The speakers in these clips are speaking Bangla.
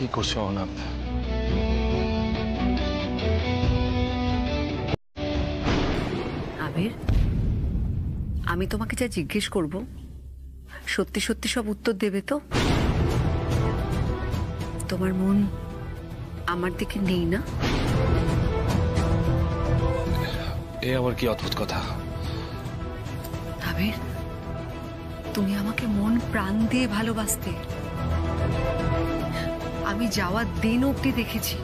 কি করছো অনাপ? আবির, আমি তোমাকে যা জিজ্ঞেস করব সত্যি সত্যি সব উত্তর দেবে তো? তোমার মন আমার দিকে নেই না? এ আবার কি অদ্ভুত কথা? আবির, তুমি আমাকে মন প্রাণ দিয়ে ভালোবাসতে। আমি যাওয়ার দিন অবধি দেখেছি,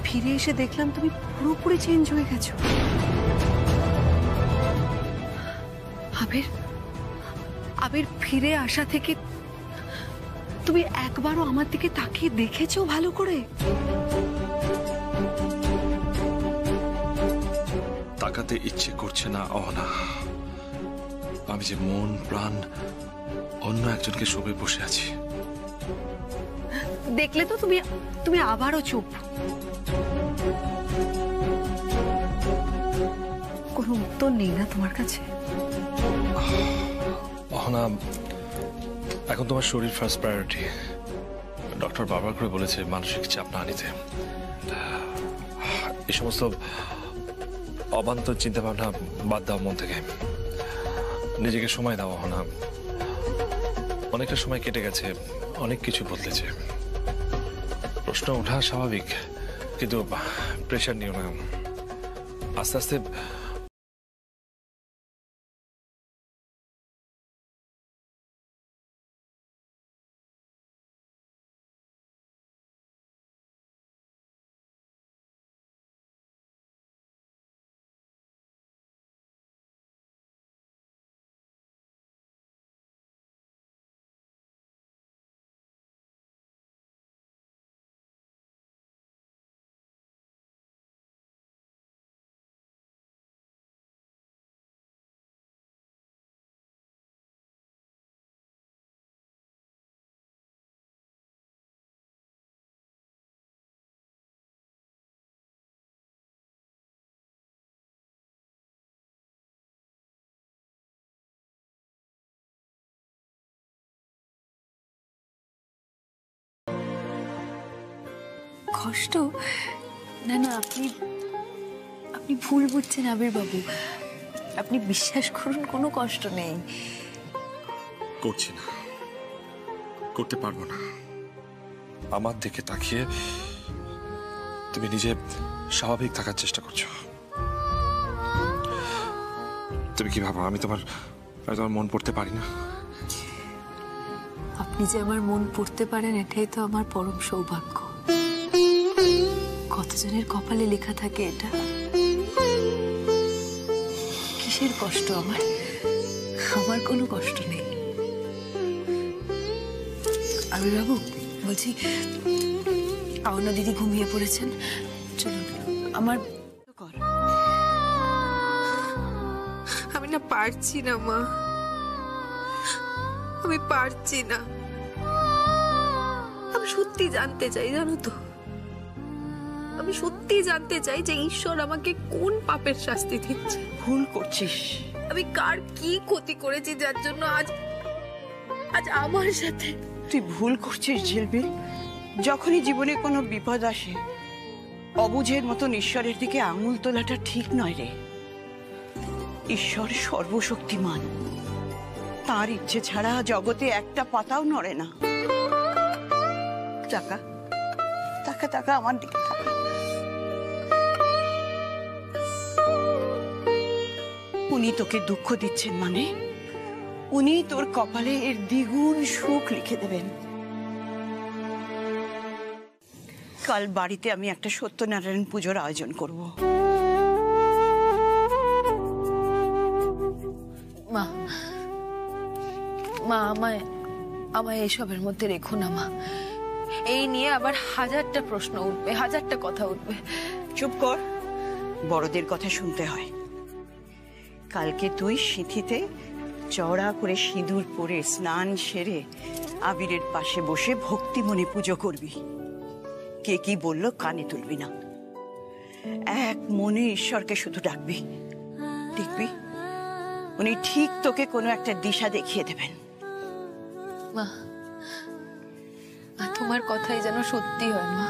ফিরে এসে দেখলাম তুমি পুরোপুরি চেঞ্জ হয়ে গেছো। আবির, আবির, ফিরে আসা থেকে তুমি একবারও আমার দিকে তাকিয়ে দেখেছো ভালো করে? তাকাতে ইচ্ছে করছে না অহনা। আমি যে মন প্রাণ অন্য একজনকে শোবে বসে আছি। দেখলে তো তুমি তুমি আবারও চুপ। কোনো উত্তর নেই না তোমার কাছে? অহনা, এখন তোমার শরীর ফার্স্ট প্রায়োরিটি। ডক্টর বারবার করে বলেছে মানসিক চাপ না নিতে। এই সমস্ত অবান্তর চিন্তা ভাবনা বাদ দাও মন থেকে। নিজেকে সময় দাও অহনা। অনেকটা সময় কেটে গেছে, অনেক কিছু বদলেছে। প্রশ্ন ওঠা স্বাভাবিক, কিন্তু প্রেশার নিও না। আস্তে আস্তে কষ্ট? না না, আপনি আপনি ভুল বুঝছেন আবির বাবু। আপনি বিশ্বাস করুন, কোনো কষ্ট নেই। করছি না, করতে পারবো না। আমার দিকে তাকিয়ে তুমি নিজে স্বাভাবিক থাকার চেষ্টা করছো। তুমি কি ভাবো আমি তোমার মন পড়তে পারি না? আপনি যে আমার মন পড়তে পারেন, এটাই তো আমার পরম সৌভাগ্য। কতজনের কপালে লেখা থাকে এটা। কিসের কষ্ট আমার? আমার কোনো কষ্ট নেই। আবির বাবু, বলছি অহনা দিদি ঘুমিয়ে পড়েছেন, চলুন আমার। আমি না পারছি না মা, আমি পারছি না। আমি সত্যি জানতে চাই, জানো তো, আমি সত্যি জানতে চাই যে ঈশ্বর আমাকে কোন পাপের শাস্তি দিচ্ছে। ভুল করছিস। আমি কার কি ক্ষতি করেছি যার জন্য আজ আজ আমার সাথে? তুই ভুল করছিস ঝিলমিল। যখনই জীবনে কোনো বিপদ আসে, অবুঝের মতন ঈশ্বরের দিকে আঙুল তোলাটা ঠিক নয় রে। ঈশ্বর সর্বশক্তিমান, তার ইচ্ছে ছাড়া জগতে একটা পাতাও নড়ে না। টাকা টাকা টাকা আমার দিকে তাকা। উনি তোকে দুঃখ দিচ্ছেন মানে উনি তোর কপালে এর দ্বিগুণ সুখ লিখে দেবেন। কাল বাড়িতে আমি একটা সত্যনারায়ণ পুজোর আয়োজন করব। মা, মা আমায় আমায় এসবের মধ্যে রেখো না মা। এই নিয়ে আবার হাজারটা প্রশ্ন উঠবে, হাজারটা কথা উঠবে। চুপ কর, বড়দের কথা শুনতে হয়। কালকে তুই সিঁথিতে চওড়া করে সিঁদুর পরে স্নান সেরে আবিরের পাশে বসে ভক্তি মনে পুজো করবি। কে কি বললো কানে তুলবি না। এক মনে ঈশ্বরকে শুধু ডাকবি, দেখবি উনি ঠিক তোকে কোনো একটা দিশা দেখিয়ে দেবেন। মা, আর তোমার কথাই যেন সত্যি হয় মা,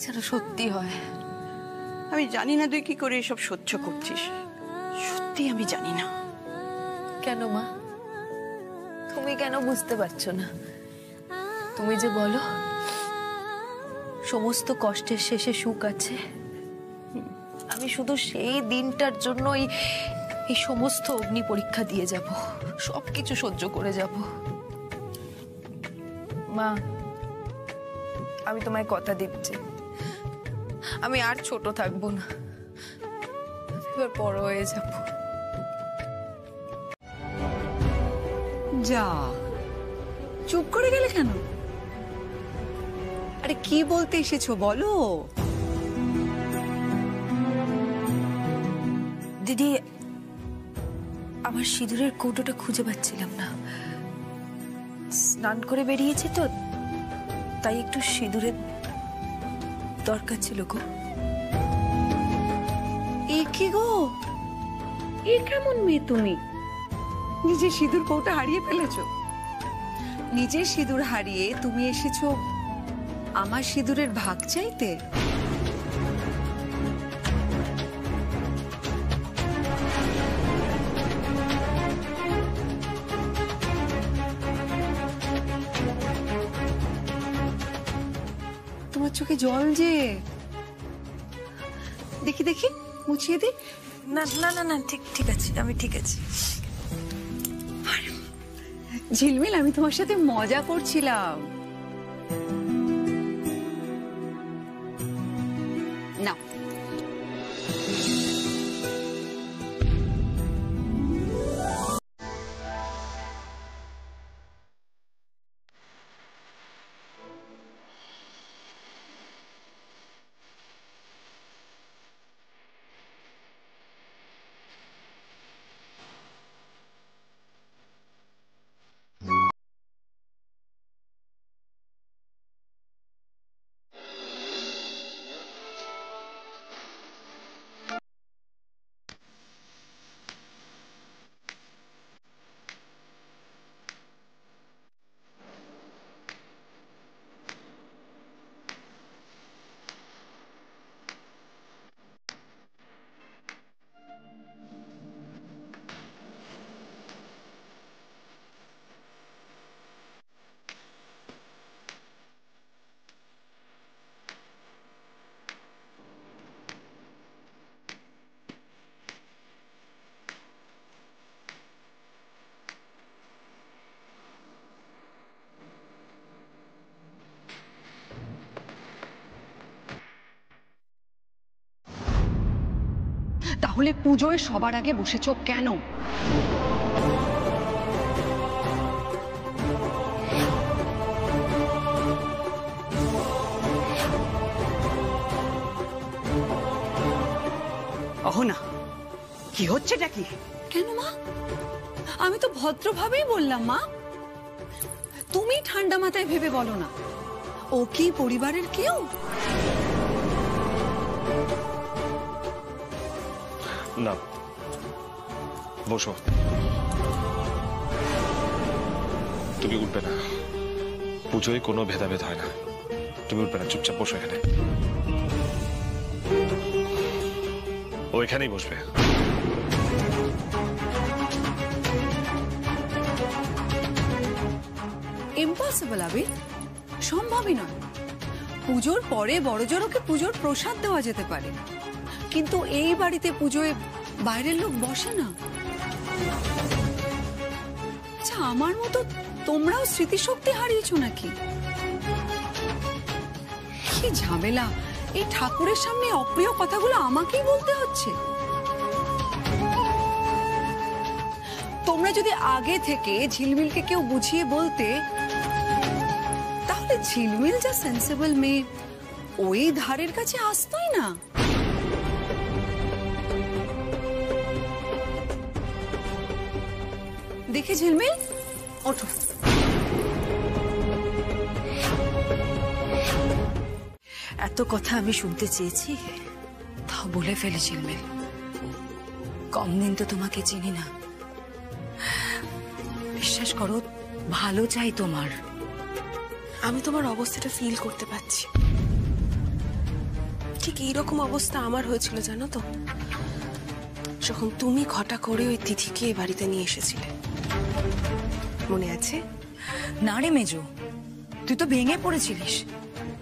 যেন সত্যি হয়। আমি জানি না তুই কি করে এসব সহ্য করছিস, সত্যি আমি জানি না। কেন মা, তুমি কেন বুঝতে পারছো না? তুমি যে বলো সমস্ত কষ্টের শেষে সুখ আছে, আমি শুধু সেই দিনটার জন্য এই সমস্ত অগ্নি পরীক্ষা দিয়ে যাব, সবকিছু সহ্য করে যাব। মা, আমি তোমায় কথা দিচ্ছি, আমি আর ছোট থাকবো না, এবার বড় হয়ে যাব। যা, চুপ করে গেলে কেন? আরে কি বলতে এসেছো বলো। দিদি, আমার সিঁদুরের কৌটোটা খুঁজে পাচ্ছিলাম না, স্নান করে বেরিয়েছি তো, তাই একটু সিঁদুরের দরকার ছিল গো। এ কি গো, এ কেমন মেয়ে তুমি? নিজের সিঁদুর কৌটা হারিয়ে ফেলেছো? নিজের সিঁদুর হারিয়ে তুমি এসেছো আমার সিঁদুরের ভাগ চাইতে? তোমার চোখে জল যে, দেখি দেখি, মুছিয়ে দি। না না না না, ঠিক ঠিক আছে, আমি ঠিক আছে। ঝিলমিল, আমি তোমার সাথে মজা করছিলাম। না, তাহলে পুজোয় সবার আগে বসেছো কেন? অহনা, কি হচ্ছেটা কি? কেন মা? আমি তো ভদ্রভাবেই বললাম মা। তুমি ঠান্ডা মাথায় ভেবে বলো না, ও কি পরিবারের কেউ? না, বসো। তুমি উঠবে না, পুজোয় কোনো ভেদাভেদ হয় না। তুমি উঠবে না, চুপচাপ বসো এখানে। ও এখানেই বসবে। ইম্পসিবল আবির, সম্ভবই নয়। পুজোর পরে বড়জোর ওকে পুজোর প্রসাদ দেওয়া যেতে পারে, কিন্তু এই বাড়িতে পুজোয় বাইরের লোক বসে না। আচ্ছা, আমার মতো তোমরাও স্মৃতিশক্তি হারিয়েছো নাকি? কি ঝামেলা, এই ঠাকুরের সামনে অপ্রিয় কথাগুলো আমাকেই বলতে হচ্ছে। তোমরা যদি আগে থেকে ঝিলমিলকে কেউ বুঝিয়ে বলতে, তাহলে ঝিলমিল যা সেন্সিবল মেয়ে, ওই ধারের কাছে আসতোই না। দেখে ঝিলমিল, ওঠো। এত কথা আমি শুনতে চেয়েছি, তাও বলে ফেলে ঝিলমিল। কম দিন তো তোমাকে চিনি না, বিশ্বাস করো, ভালো চাই তোমার, আমি তোমার অবস্থাটা ফিল করতে পারছি। ঠিক এইরকম অবস্থা আমার হয়েছিল জানো তো, যখন তুমি ঘটা করে ওই তিথিকে এ বাড়িতে নিয়ে এসেছিলে, মনে আছে? না রে মেজো, তুই তো ভেঙে পড়েছিলিস,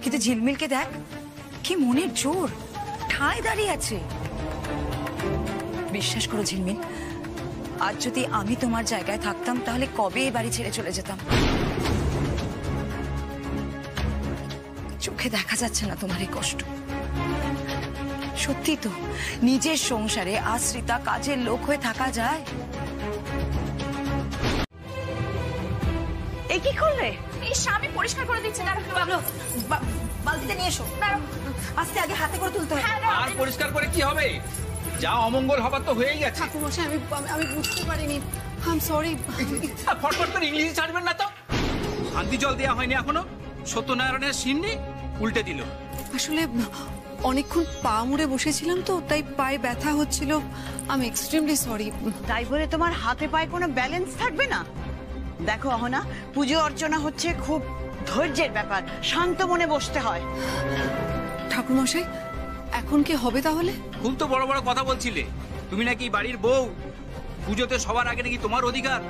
কিন্তু ঝিলমিলকে দেখ কি মনের জোর, ঠায় দাঁড়িয়ে আছে। বিশ্বাস করো ঝিলমিল, আজ যদি আমি তোমার জায়গায় থাকতাম তাহলে কবে এই বাড়ি ছেড়ে চলে যেতাম। চোখে দেখা যাচ্ছে না তোমার এই কষ্ট। সত্যি তো, নিজের সংসারে আশ্রিতা কাজের লোক হয়ে থাকা যায়? এ কি করলে? এই স্বামী পরিষ্কার করে দিচ্ছে। দাঁড়াও, বালতিতে নিয়ে এসো। দাঁড়াও, আস্তে, আগে হাতে করে তুলতে হবে। আর পরিষ্কার করে কি হবে? যা অমঙ্গল হবার তো হয়েই গেছে। ঠাকুরমশাই, আমি বুঝতে পারিনি, আই এম সরি। ফটফট করে ইংলিশ ছাড়বেন না তো। শান্তি জল দেওয়া হয়নি এখনো, সত্যনারায়ণের সিন্নি উল্টে দিল। আসলে অনেকক্ষণ পা মুড়ে বসেছিলাম তো, তাই পায়ে ব্যথা হচ্ছিল। আমি এক্সট্রিমলি সরি। তাই বলে তোমার হাতে পায়ে কোনো ব্যালেন্স থাকবে না? দেখো অহনা, পুজো অর্চনা হচ্ছে খুব ধৈর্যের ব্যাপার, শান্ত মনে বসতে হয়। ঠাকুরমশাই, এখন কি হবে তাহলে? খুব তো বড় বড় কথা বলছিলে, তুমি নাকি বাড়ির বউ, পুজোতে সবার আগে নাকি তোমার অধিকার।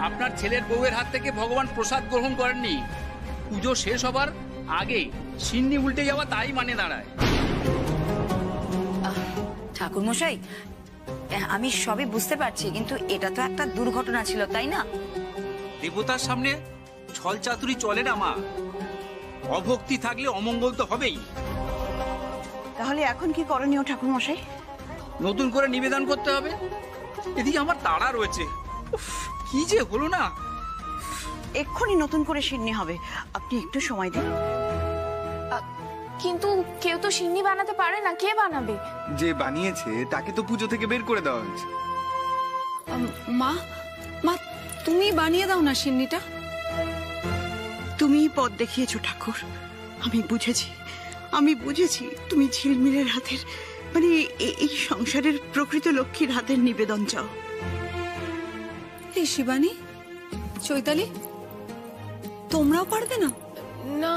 আপনার ছেলের বউয়ের হাত থেকে ভগবান প্রসাদ গ্রহণ করেননি, পুজো শেষ হবার আগে সিন্নি উল্টে যাওয়া তাই মানে দাঁড়ায়। ঠাকুর মশাই, আমি সবই বুঝতে পারছি, কিন্তু এটা তো একটা দুর্ঘটনা ছিল, তাই না? দেবতার সামনে ছল চাতুরি চলে না মা, অভক্তি থাকলে অমঙ্গল তো হবেই। তাহলে এখন কি করণীয় ঠাকুর মশাই? নতুন করে নিবেদন করতে হবে। এদিকে আমার তাড়া রয়েছে, উফ, কি যে হলো না। এক্ষুনি নতুন করে সিন্নি হবে, আপনি একটু সময় দিন। কিন্তু কেউ তো সিন্নি বানাতে পারে না, কে বানাবে? যে বানিয়েছে তাকে তো পুজো থেকে বের করে দেওয়া হয়েছে। মা, মা তুমি বানিয়ে দাও না সিন্নিটা। তুমিই পথ দেখিয়েছো ঠাকুর, আমি বুঝেছি তুমি ঝিলমিলের হাতের, মানে এই সংসারের প্রকৃত লক্ষ্মীর হাতের নিবেদন চাও। এই শিবানী, চৈতালি, তোমরাও পারবে না? না,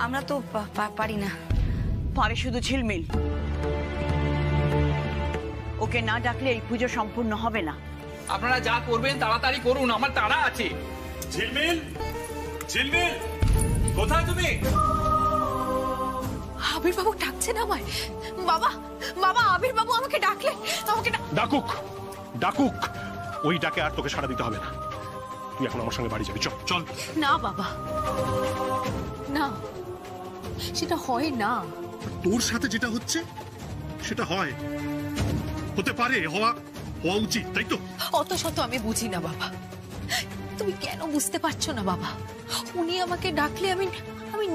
আমরা তো পারি না। পারে শুধু ঝিলমিল, ওকে না ডাকলে এই পুজো সম্পূর্ণ হবে না। আপনারা যা করবেন তাড়াতাড়ি করুন, আমার তাড়া আছে। ঝিলমিল, ঝিলমিল, কোথায় তুমি? আবির বাবু ডাকছেন আমায়। বাবা, বাবা, আবির বাবু আমাকে ডাকলে, আমাকে ডাকুক, ডাকুক, ওই ডাকে আর তোকে সাড়া দিতে হবে না। তুই এখন আমার সঙ্গে বাড়ি যাবি, চল চল। না বাবা, না, সেটা হয় না। তোর সাথে যেটা হচ্ছে সেটা হয়, হতে পারে, হওয়া উচিত, তাই তো? অত শত আমি বুঝি না বাবা, তুমি কেন বুঝতে পারছো না বাবা? উনি আমাকে ডাকলে আমি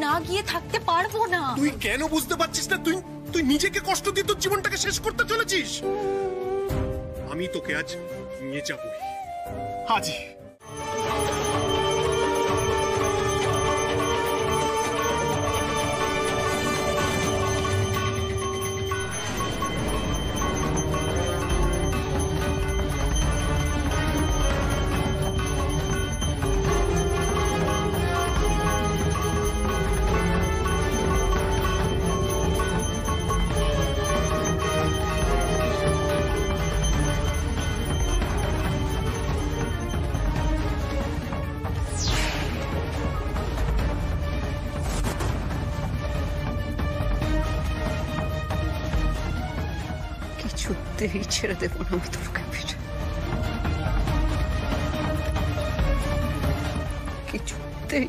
না গিয়ে থাকতে পারবো না। তুই কেন বুঝতে পারছিস না? তুই নিজেকে কষ্ট দিয়ে তোর জীবনটাকে শেষ করতে চলেছিস। আমি তোকে আজ নিয়ে যাবই, আজই। কিছুতেই ছেড়ে দেবো না আমি তোর কাছে, কিছুতেই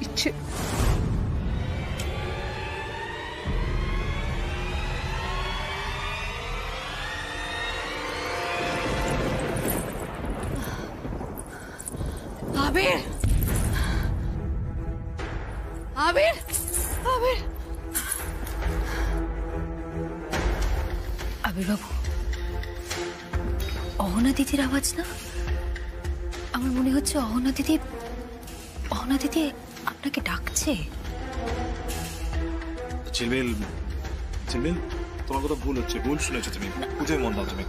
আবির, আবির, আবির, আবির বাবু, অহনা দিদির আওয়াজ না? আমার মনে হচ্ছে অহনা দিদি আপনাকে ডাকছে। ঝিলমিল, ঝিলমিল, তোমার কথা ভুল হচ্ছে, ভুল শুনেছো তুমি। পুজোয় মন দাও তুমি।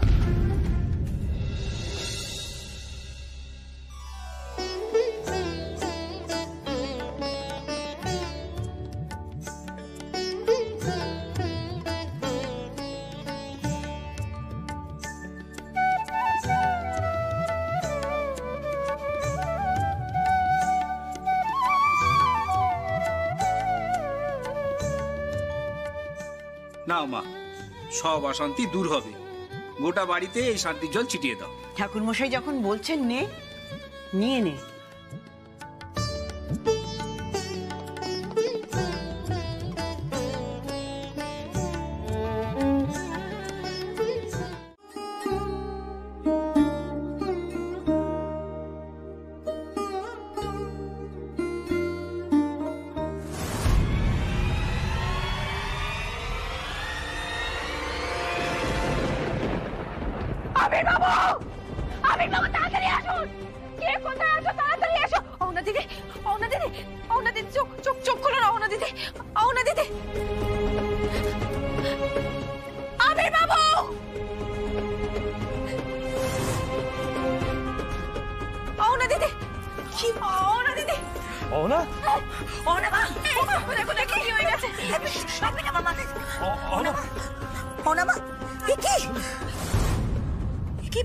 নাও মা, সব অশান্তি দূর হবে। গোটা বাড়িতে এই শান্তির জল ছিটিয়ে দাও। ঠাকুরমশাই যখন বলছেন নে, নিয়ে নে।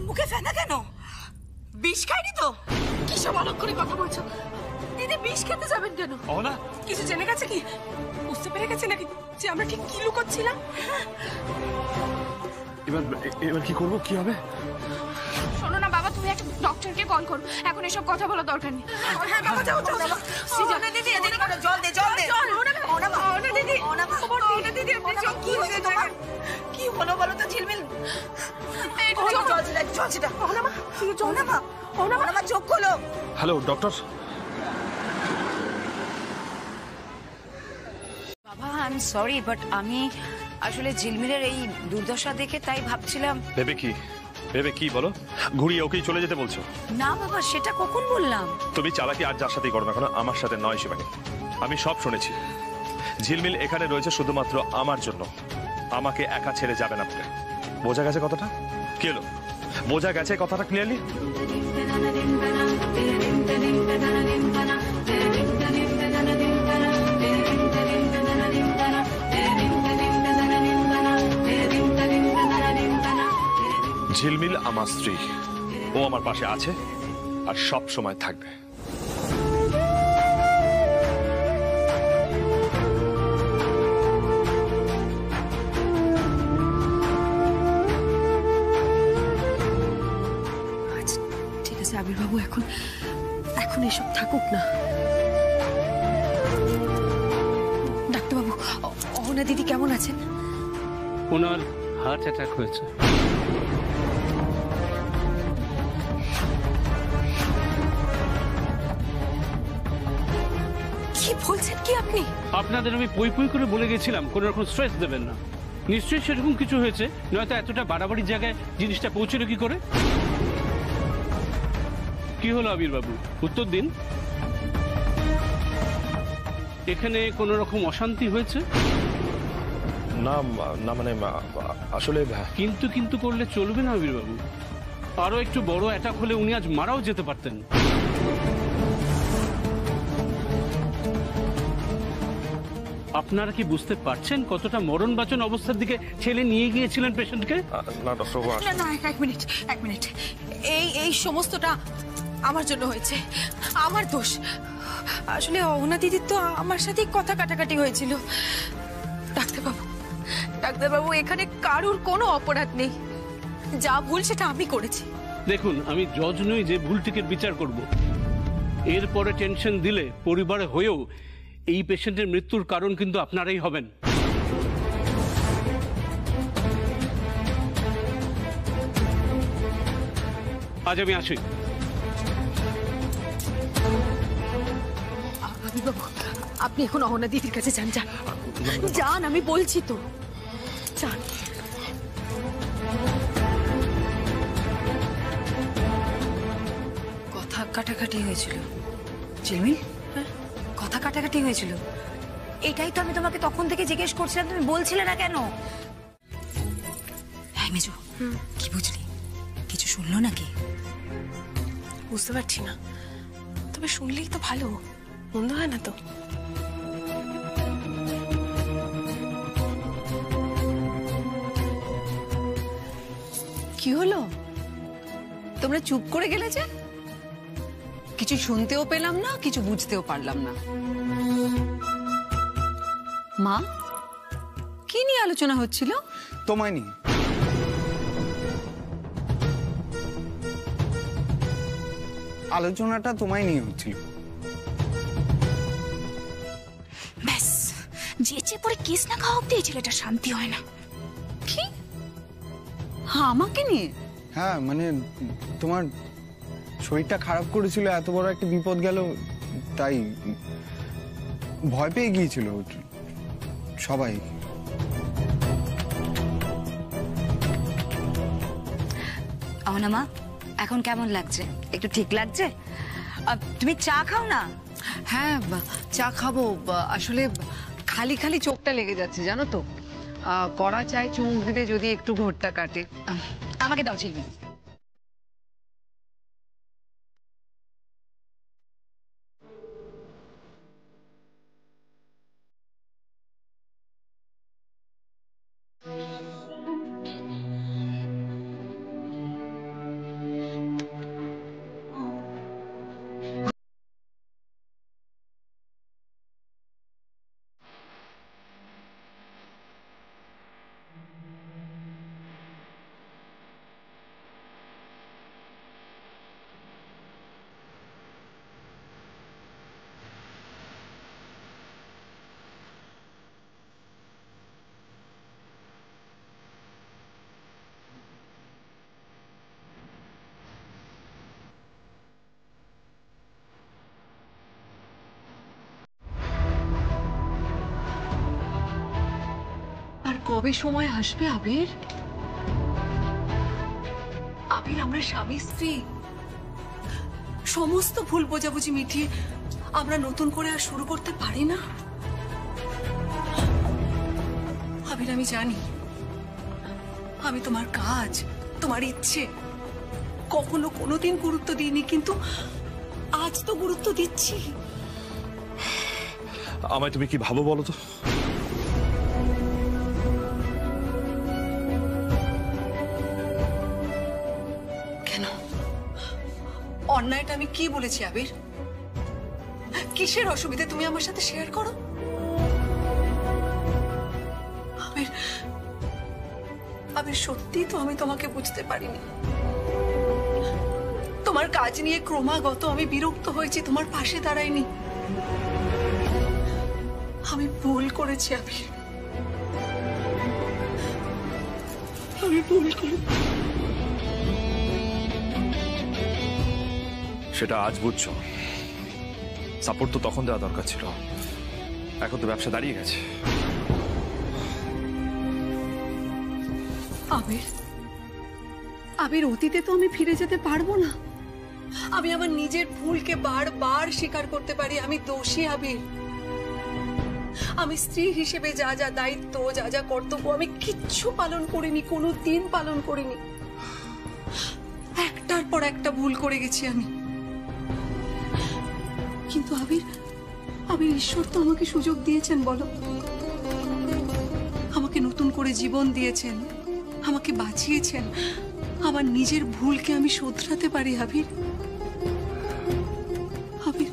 মুখে ফেনা কেন? বিষ খাইনি তো? কিসব অলক করে কথা বলছো দিদি? বিষ খেতে যাবেন কেন? কিছু জেনে গেছে কি? বুঝতে পেরে গেছে নাকি যে আমরা ঠিক কি লুকোচ্ছিলাম? এবার কি করবো, কি হবে? শোনো না বাবা, তুমি একটা ডক্টরকে কল করো, এখন এসব কথা বলা দরকার নেই। হ্যাঁ বাবা, যাও যাও যাও। ওনা দিদি, এদিকে করো, জল দে, জল দে। ওনা মা, ওনা দিদি, ওনা মা, ওনা দিদি, আপনি জল, কি হয়েছে তোমার? কি হলো বলো তো ঝিলমিল? জল ছিটা, জল ছিটা। ওনা মা, ওনা মা, ওনা মা, চোখ খোলো। Hello doctor. বাবা, আই এম সরি, বাট আমি আসলে ঝিলমিলের এই দুর্দশা দেখে তাই ভাবছিলাম। ভেবে কি বলো? ঘুরিয়ে ওকেই চলে যেতে বলছো? না বাবা, সেটা কখন বললাম? তুমি চালাকি আর যার সাথেই করো না কেন, আমার সাথে নয় শিবানী। আমি সব শুনেছি। ঝিলমিল এখানে রয়েছে শুধুমাত্র আমার জন্য, আমাকে একা ছেড়ে যাবে না বলে। বোঝা গেছে কথাটা? কি হলো, বোঝা গেছে কথাটা ক্লিয়ারলি? ঝিলমিল আমার স্ত্রী, ও আমার পাশে আছে আর সব সময় থাকবে। ঠিক আছে আবির বাবু, এখন এসব থাকুক না। ডাক্তারবাবু, অহনা দিদি কেমন আছেন? ওনার হার্ট অ্যাটাক হয়েছে। কি বলছেন কি আপনি? আপনাদের আমি পই পই করে বলে গেছিলাম কোনো রকম স্ট্রেস দেবেন না। নিশ্চয়ই সেরকম কিছু হয়েছে, নয়তো এতটা বাড়াবাড়ি জায়গায় জিনিসটা পৌঁছলো কি করে? কি হলো আবির বাবু, উত্তর দিন। এখানে কোনো রকম অশান্তি হয়েছে? না না, মানে আসলে কিন্তু করলে চলবে না আবির বাবু। আরো একটু বড় অ্যাটাক হলে উনি আজ মারাও যেতে পারতেন। আপনারা কি বুঝতে পারছেন কতটা মরণ বাঁচন অবস্থার দিকে ছেলে নিয়ে গিয়েছিলেন পেশেন্টকে? না ডক্টর, না, এক মিনিট। এই সমস্তটা আমার জন্য হয়েছে, আমার দোষ। আসলে অহনা দিদির তো আমার সাথে কথা কাটাকাটি হয়েছিল। ডাক্তারবাবু, এখানে কারুর কোনো অপরাধ নেই। যা ভুল সেটা আমি করেছি। দেখুন, আমি জজ নই যে ভুলটিকে বিচার করব। এরপরে টেনশন দিলে পরিবারে হয়েও এই পেশেন্টের মৃত্যুর কারণ কিন্তু আপনারাই হবেন। আজ আমি আসি। বাবু, আপনি এখন অহনা দিদির কাছে যান। যান, আমি বলছি তো, যান। কথা কাটাকাটি হয়েছিল ঝিলমিল? কথা কাটাকাটি হয়েছিল, এটাই তো আমি তোমাকে তখন থেকে জিজ্ঞেস করছিলাম, তুমি বলছিলে না কেন? হ্যাঁ মেজো, কি বুঝলি? কিছু শুনলো নাকি? বুঝতে পারছি না, তবে শুনলেই তো ভালো, মন্দ হয় না তো। কি হলো, তোমরা চুপ করে গেলে যে? কিছু শুনতেও পেলাম না, কিছু বুঝতেও পারলাম না। মা, কি নিয়ে আলোচনা হচ্ছিল? তোমায় নিয়ে। আলোচনাটা তোমায় নিয়ে হচ্ছিল। ব্যাস, যেচে পরে কেস না খাওয়া অব্দি এই ছেলেটা শান্তি হয় না। কি? হ্যাঁ, আমাকে নিয়ে? হ্যাঁ, মানে তোমার শরীরটা খারাপ করেছিল, এত বড় একটা বিপদ গেল, তাই ভয় পেয়ে গিয়েছিল সবাই। অহনা মা, এখন কেমন লাগছে? একটু ঠিক লাগছে? তুমি চা খাও না? হ্যাঁ, চা খাবো। আসলে খালি খালি চোখটা লেগে যাচ্ছে জানো তো। কড়া চায় চুমুক দিলে যদি একটু ঘোরটা কাটে। আমাকে দাও ঝিলমিল। আর কবে সময় আসবে আবির? আবির, আমরা স্বামী স্ত্রী, সমস্ত ভুল বোঝাবুঝি মিটিয়ে আমরা নতুন করে আর শুরু করতে পারি না? আবির, আমি জানি আমি তোমার কাজ, তোমার ইচ্ছে কখনো কোনোদিন গুরুত্ব দিইনি, কিন্তু আজ তো গুরুত্ব দিচ্ছি। আমায় তুমি কি ভাবো বলো তো? অন্যায়টা আমি কি বলেছি আবির? কিসের অসুবিধা তুমি আমার সাথে শেয়ার করো। আবির, আবির, সত্যি তো আমি তোমাকে বুঝতে পারিনি। তোমার কাজ নিয়ে ক্রমাগত আমি বিরক্ত হয়েছি, তোমার পাশে দাঁড়াইনি। আমি ভুল করেছি আবির, আমি ভুল করেছি। সেটা আজ বুঝছো, সাপোর্ট তো তখন দেওয়া দরকার ছিল। এখন তো ব্যবসা দাঁড়িয়ে গেছে। আবির, আবির, অতীতে তো আমি ফিরে যেতে পারবো না। আমি আমার নিজের ভুলকে বারবার স্বীকার করতে পারি। আমি দোষী আবির। আমি স্ত্রী হিসেবে যা যা দায়িত্ব, যা যা কর্তব্য, আমি কিচ্ছু পালন করিনি, কোনো দিন পালন করিনি। একটার পর একটা ভুল করে গেছি আমি। কিন্তু আবির, আবির, ঈশ্বর তো আমাকে সুযোগ দিয়েছেন বলো, আমাকে নতুন করে জীবন দিয়েছেন, আমাকে বাঁচিয়েছেন। আমার নিজের ভুলকে আমি শোধরাতে পারি আবির। আবির,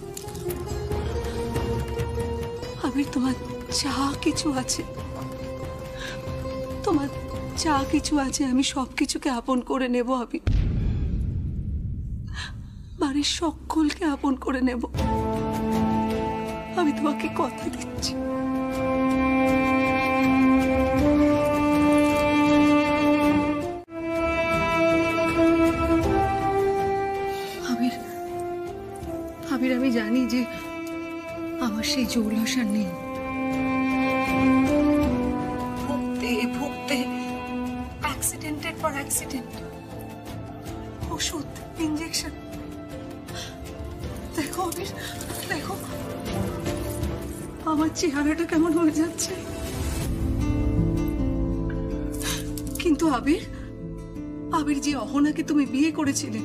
আবির, তোমার যা কিছু আছে, তোমার যা কিছু আছে, আমি সবকিছুকে আপন করে নেব আবির। বাড়ির সকলকে আপন করে নেব, আমি তোমাকে কথা দিচ্ছি। আবির, আবির, আমি জানি যে আমার সেই জৌলসা নেই। ভুগতে ভুগতে অ্যাক্সিডেন্টের পর অ্যাক্সিডেন্ট, ওষুধ, ইঞ্জেকশন। দেখো আবির, দেখো আমার চেহারাটা কেমন হয়ে যাচ্ছে। কিন্তু আবির, আবির, যে অহনাকে তুমি বিয়ে করেছিলে,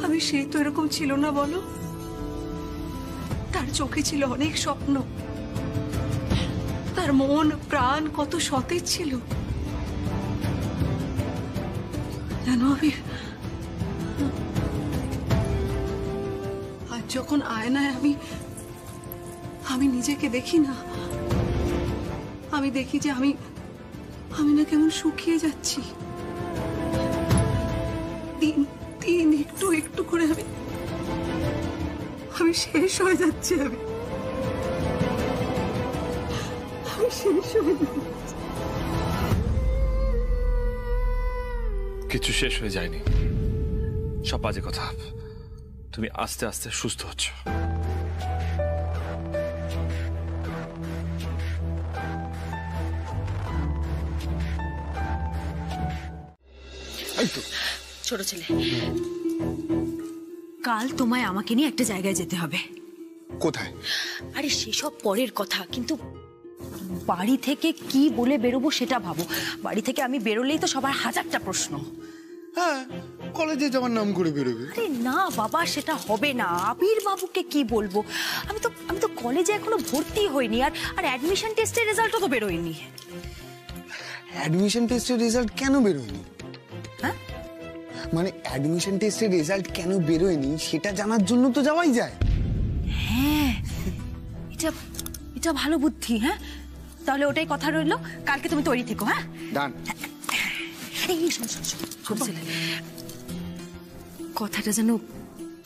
আবির, সে তো এরকম ছিল না বলো। তার চোখে ছিল অনেক স্বপ্ন, তার মন প্রাণ কত সতেজ ছিল জানো আবির। আর যখন আয়নায় আমি নিজেকে দেখি না, আমি দেখি যে আমি না কেমন শুকিয়ে যাচ্ছি। দিন দিন একটু একটু করে আমি শেষ হয়ে যাচ্ছি। আমি শেষ হয়ে যাচ্ছি। কিছু শেষ হয়ে যায়নি, সব বাজে কথা। তুমি আস্তে আস্তে সুস্থ হচ্ছ। ছোট ছেলে, কাল তোমায় আমাকে নিয়ে একটা জায়গায় যেতে হবে। কোথায়? আরে সেসব পরের কথা, কিন্তু বাড়ি থেকে কি বলে বেরোবো সেটা ভাবো। বাড়ি থেকে আমি বেরোলেই তো সবার হাজারটা প্রশ্ন। হ্যাঁ, কলেজে যাওয়ার নাম করে বেরোবে। আরে না বাবা, সেটা হবে না। আবির বাবুকে কি বলবো? আমি তো কলেজে এখনো ভর্তি হইনি, আর অ্যাডমিশন টেস্টের রেজাল্টও তো বেরোয়নি। অ্যাডমিশন টেস্টের রেজাল্ট কেন বেরোয়নি? হ্যাঁ, মানে অ্যাডমিশন টেস্টের রেজাল্ট কেন বেরোয়নি সেটা জানার জন্য তো যাওয়াই যায়। হ্যাঁ, এটা ভালো বুদ্ধি। হ্যাঁ, তাহলে ওটাই কথা রইলো, কালকে তুমি তৈরি থেকো। হ্যাঁ, ডান। এই শোন, কথাটা যেন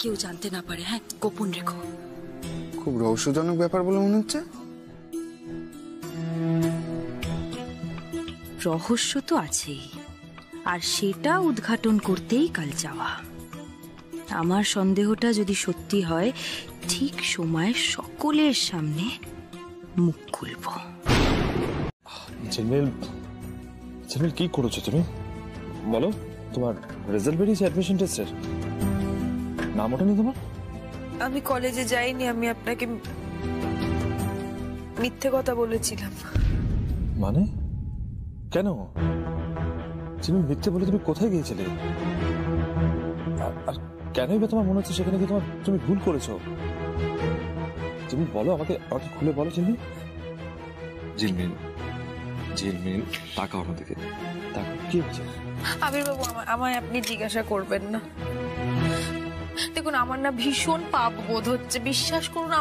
কেউ জানতে না পারে। হ্যাঁ, গোপন রেখো। খুব রহস্যজনক ব্যাপার বলে মনে হচ্ছে। রহস্য তো আছেই, আর সেটা উদ্ঘাটন করতেই কাল যাওয়া। আমার সন্দেহটা যদি সত্যি হয়, ঠিক সময়ে সকলের সামনে মুখ খুলব। ঝিলমিল, কি করেছো তুমি? বলো, তোমার রেজাল্ট বেরিয়েছে অ্যাডমিশন টেস্টের? নাম ওঠেনি তোমার? আমি কলেজে যাইনি, আমি আপনাকে মিথ্যে কথা বলেছিলাম। মানে কেন? ঝিলমিল, মিথ্যে বলে তুমি কোথায় গিয়েছিলে? আর কেনই বা তোমার মনে হচ্ছে সেখানে কি তুমি ভুল করেছো? তুমি বলো, আমাকে খুলে বলো। ঝিলমিল, তাকাও আমাদেরকে, তাকাও। কি হয়েছে? আবির বাবু, আমায় আপনি জিজ্ঞাসা করবেন না। দেখুন, আমার না ভীষণ পাপ বোধ হচ্ছে। বিশ্বাস করুন,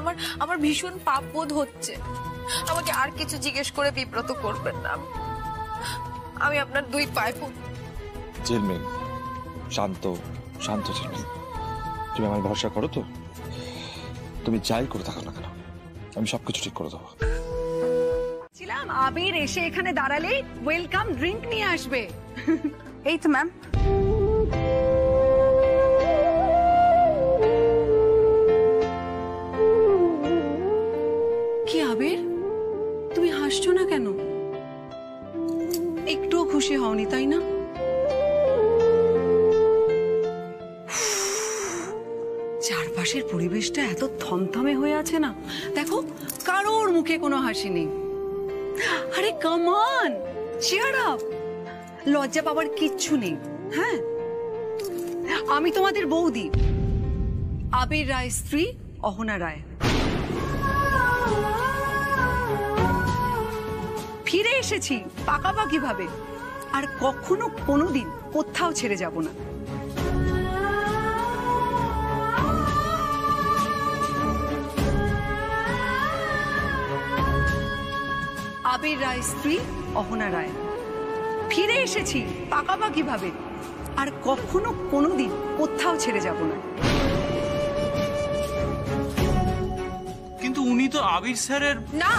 আমার ভীষণ পাপ বোধ হচ্ছে। আমাকে আর কিছু জিজ্ঞেস করে বিব্রত করবেন না। আমি আপনার দুই পায়ে ঝিলমিল, শান্ত ঝিলমিল, তুমি আমার ভরসা করো তো? তুমি যাই করে থাকো না কেন, আমি সবকিছু ঠিক করে দেবো। আবির এসে এখানে দাঁড়ালেই ওয়েলকাম ড্রিঙ্ক নিয়ে আসবে। এই তো ম্যাম। কি আবির, তুমি হাসছো না কেন? একটুও খুশি হওনি, তাই না? চারপাশের পরিবেশটা এত থমথমে হয়ে আছে না, দেখো কারোর মুখে কোনো হাসি নেই। আরে কাম অন, চিয়ার আপ। লজ্জা পাওয়ার কিচ্ছু নেই। হ্যাঁ, আমি তোমাদের বৌদি, আবির রায় স্ত্রী অহনা রায়। ফিরে এসেছি পাকাপাকি ভাবে, আর কখনো কোনোদিন কোথাও ছেড়ে যাব না। আবির রায় স্ত্রী অহনা রায়, ফিরে এসেছি পাকাপাকি ভাবে, আর কখনো কোনোদিন কোথাও ছেড়ে যাব না। কিন্তু উনি তো আবির স্যারের না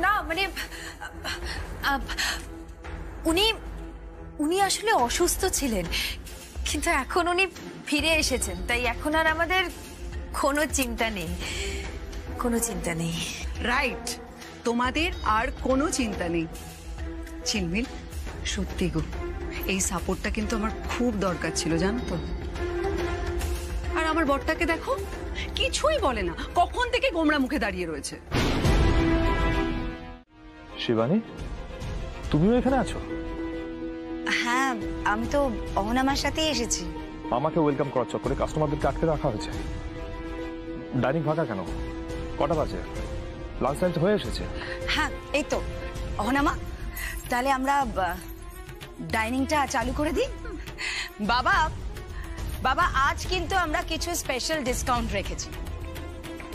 না, মানে উনি আসলে অসুস্থ ছিলেন, কিন্তু এখন উনি ফিরে এসেছেন, তাই এখন আর আমাদের কোনো চিন্তা নেই। রাইট, তোমাদের আর কোনো চিন্তা নেই। ঝিলমিল, সত্যি গো, এই সাপোর্টটা কিন্তু আমার খুব দরকার ছিল, জানো তো? আর আমার বরটাকে দেখো, কিছুই বলে না, কখন থেকে গোমড়া মুখে দাঁড়িয়ে রয়েছে। শিবানী, তুমিও এখানে আছো? হ্যাঁ, আমি তো অহনামার সাথেই এসেছি। আমাকে ওয়েলকাম করার চক্করে কাস্টমারদেরকে আটকে রাখা হয়েছে। ডাইনিং ফাঁকা কেন? কটা বাজে? লাঞ্চ টাইম হয়ে এসেছে। হ্যাঁ, এই তো অহনামা, তাহলে আমরা ডাইনিংটা চালু করে দিই। বাবা, আজ কিন্তু আমরা কিছু স্পেশাল ডিসকাউন্ট রেখেছি।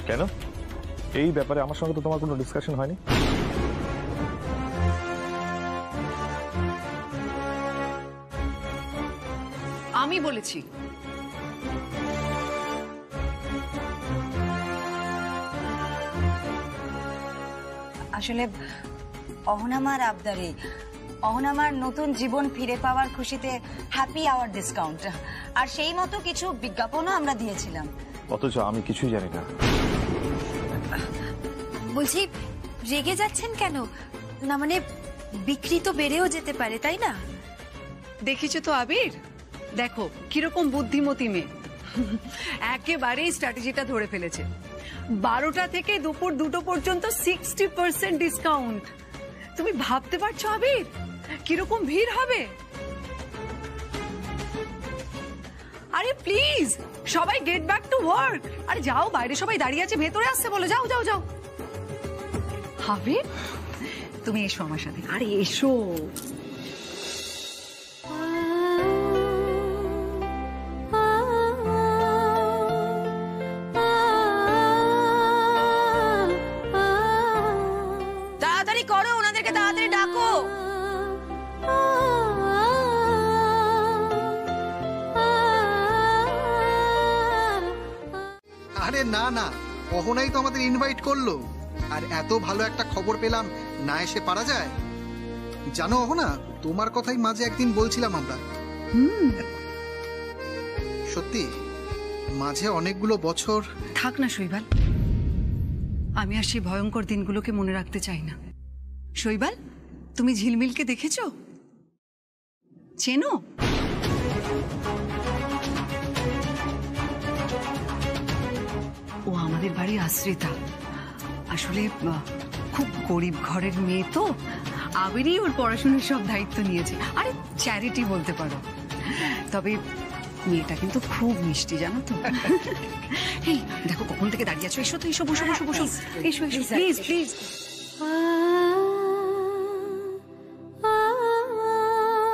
কেন? এই ব্যাপারে আমার সঙ্গে তো তোমার কোনো ডিসকাশন হয়নি। আমি বলেছি। আসলে অহনামার আবদারে, অহনামার নতুন জীবন ফিরে পাওয়ার খুশিতে হ্যাপি আওয়ার ডিসকাউন্ট, আর সেই মতো কিছু বিজ্ঞাপনও আমরা দিয়েছিলাম। অথচ আমি কিছুই জানি না। বলছি রেগে যাচ্ছেন কেন? না মানে বিক্রি তো বেড়েও যেতে পারে, তাই না? দেখেছো তো আবির, দেখো কিরকম বুদ্ধিমতী মেয়ে, একেবারে স্ট্র্যাটেজিটা ধরে ফেলেছে। 12টা থেকে দুপুর 2টো পর্যন্ত 60% ডিসকাউন্ট। তুমি ভাবতে পারছো আবির কিরকম ভিড় হবে? আরে প্লিজ সবাই গেট ব্যাক টু ওয়ার্ক। আরে যাও, বাইরে সবাই দাঁড়িয়ে আছে, ভেতরে আসছে বলো, যাও যাও যাও। আবির তুমি এসো আমার সাথে। আরে এসো। তাড়াতাড়ি করো, ওনাদেরকে তাড়াতাড়ি ডাকো। আরে না না, অহনাই তো আমাদের ইনভাইট করলো, আর এত ভালো একটা খবর পেলাম, না এসে পারা যায়? জানো অহনা, তোমার কথাই মাঝে একদিন বলছিলাম আমরা। সত্যি মাঝে অনেকগুলো বছর থাক না শৈবাল, আমি আর সেই ভয়ঙ্কর দিনগুলোকে মনে রাখতে চাই না। শৈবাল, তুমি ঝিলমিলকে দেখেছো? চেনো? ও আমাদের বাড়ির আশ্রিতা। আসলে খুব গরিব ঘরের মেয়ে তো, আবিরই ওর পড়াশোনার সব দায়িত্ব নিয়েছে। আরে চ্যারিটি বলতে পারো। তবে মেয়েটা কিন্তু খুব মিষ্টি, জানো তো। এই দেখো কখন থেকে দাঁড়িয়ে আছো, এসো তো, এসো, বসো বসো বসো, এসো এসো প্লিজ প্লিজ।